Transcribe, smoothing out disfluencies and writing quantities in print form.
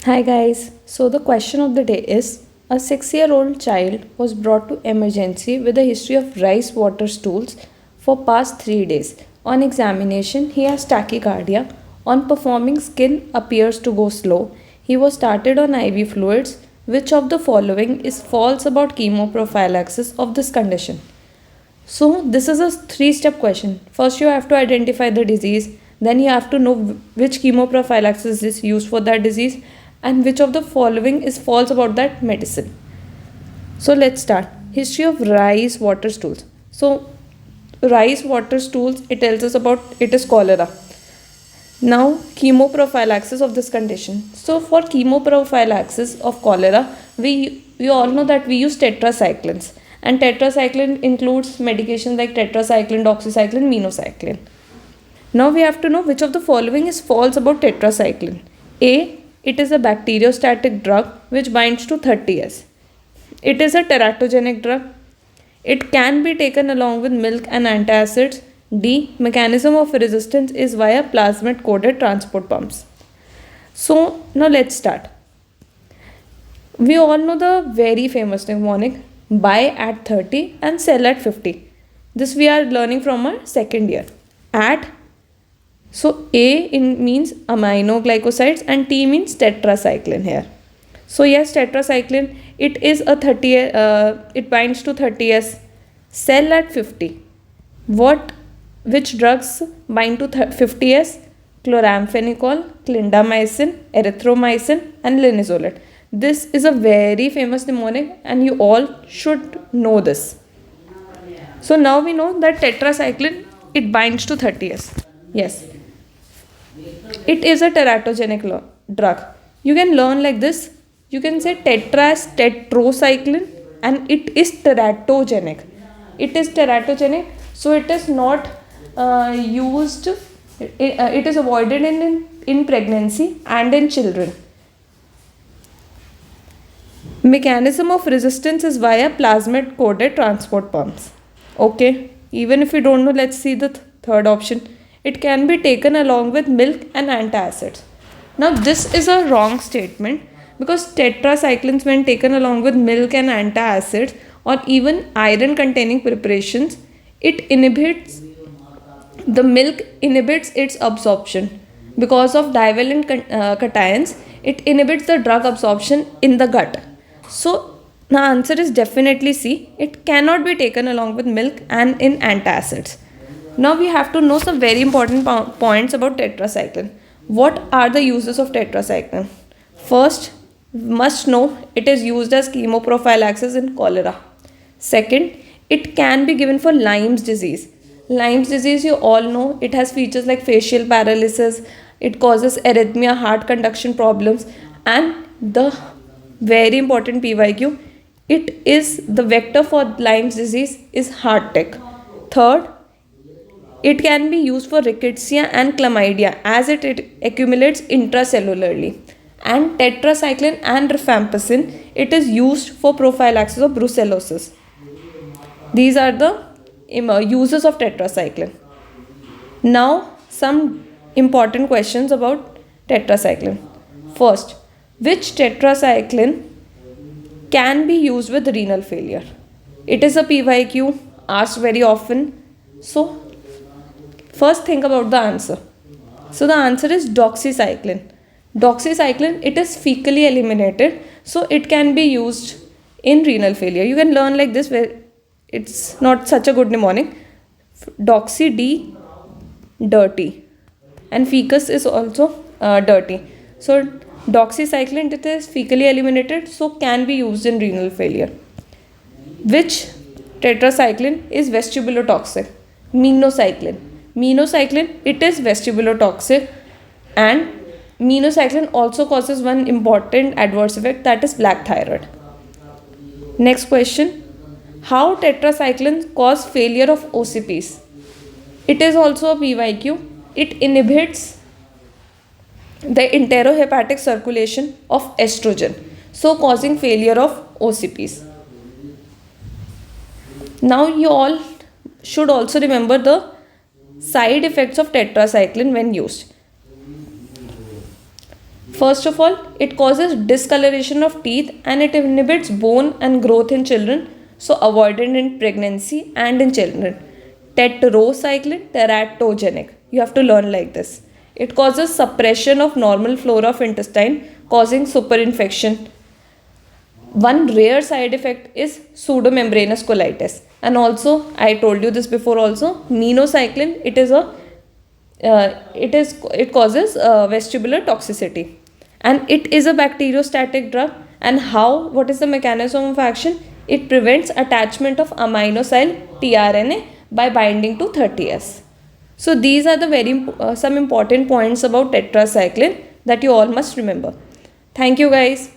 Hi guys. So the question of the day is a 6-year-old child was brought to emergency with a history of rice water stools for past 3 days. On examination, he has tachycardia. On performing, skin appears to go slow. He was started on IV fluids. Which of the following is false about chemoprophylaxis of this condition? So, this is a three-step question. First, you have to identify the disease, then, you have to know which chemoprophylaxis is used for that disease, and which of the following is false about that medicine. So, let's start. History of rice water stools. So, rice water stools, it tells us about it is cholera. Now, chemoprophylaxis of this condition. So, for chemoprophylaxis of cholera, we all know that we use tetracyclines, and tetracycline includes medications like tetracycline, doxycycline, minocycline. Now, we have to know which of the following is false about tetracycline. A. It is a bacteriostatic drug which binds to 30S. It is a teratogenic drug. It can be taken along with milk and antacids. D. Mechanism of resistance is via plasmid coated transport pumps. So now let's start. We all know the very famous mnemonic buy at 30 and sell at 50. This we are learning from our second year. At, so A means aminoglycosides and T means tetracycline here. So yes, tetracycline, it is a 30, it binds to 30S. Sell at 50. Which drugs bind to 50S? Chloramphenicol, clindamycin, erythromycin and linezolid. This is a very famous mnemonic and you all should know this. So now we know that tetracycline, it binds to 30S. Yes. It is a teratogenic drug. You can learn like this. You can say tetra as tetracycline and it is teratogenic. It is teratogenic, so it is not used, it is avoided in pregnancy and in children. Mechanism of resistance is via plasmid coated transport pumps. Okay, even if you don't know, let's see the third option. It can be taken along with milk and antacids. Now this is a wrong statement because tetracyclines, when taken along with milk and antacids or even iron containing preparations, the milk inhibits its absorption. Because of divalent cations, it inhibits the drug absorption in the gut. So the answer is definitely C. It cannot be taken along with milk and in antacids. Now we have to know some very important points about tetracycline. What are the uses of tetracycline? First, must know it is used as chemoprophylaxis in cholera. Second, it can be given for Lyme's disease. Lyme's disease, you all know, it has features like facial paralysis, it causes arrhythmia, heart conduction problems, and the very important PYQ, it is the vector for Lyme's disease is heart attack. Third, it can be used for rickettsia and chlamydia as it accumulates intracellularly. And tetracycline and rifampicin, it is used for prophylaxis of brucellosis. These are the uses of tetracycline. Now, some important questions about tetracycline. First, which tetracycline can be used with renal failure? It is a PYQ asked very often. So, first think about the answer. So, the answer is doxycycline. Doxycycline, it is fecally eliminated, so it can be used in renal failure. You can learn like this where it's not such a good mnemonic. Doxy D, dirty, and fecus is also dirty. So doxycycline, it is fecally eliminated, so can be used in renal failure. Which tetracycline is vestibulotoxic? Minocycline. Minocycline, it is vestibulotoxic, and minocycline also causes one important adverse effect, that is black thyroid. Next question. How tetracyclines cause failure of OCPs? It is also a PYQ. It inhibits the enterohepatic circulation of estrogen, so causing failure of OCPs. Now you all should also remember the side effects of tetracycline when used. First of all, it causes discoloration of teeth and it inhibits bone and growth in children, so avoided in pregnancy and in children. Tetracycline, teratogenic. You have to learn like this. It causes suppression of normal flora of intestine, causing superinfection. One rare side effect is pseudomembranous colitis, and also I told you this before also, minocycline, it causes vestibular toxicity, and it is a bacteriostatic drug. And how, what is the mechanism of action? It prevents attachment of aminosyl tRNA by binding to 30S. So these are the some important points about tetracycline that you all must remember. Thank you guys.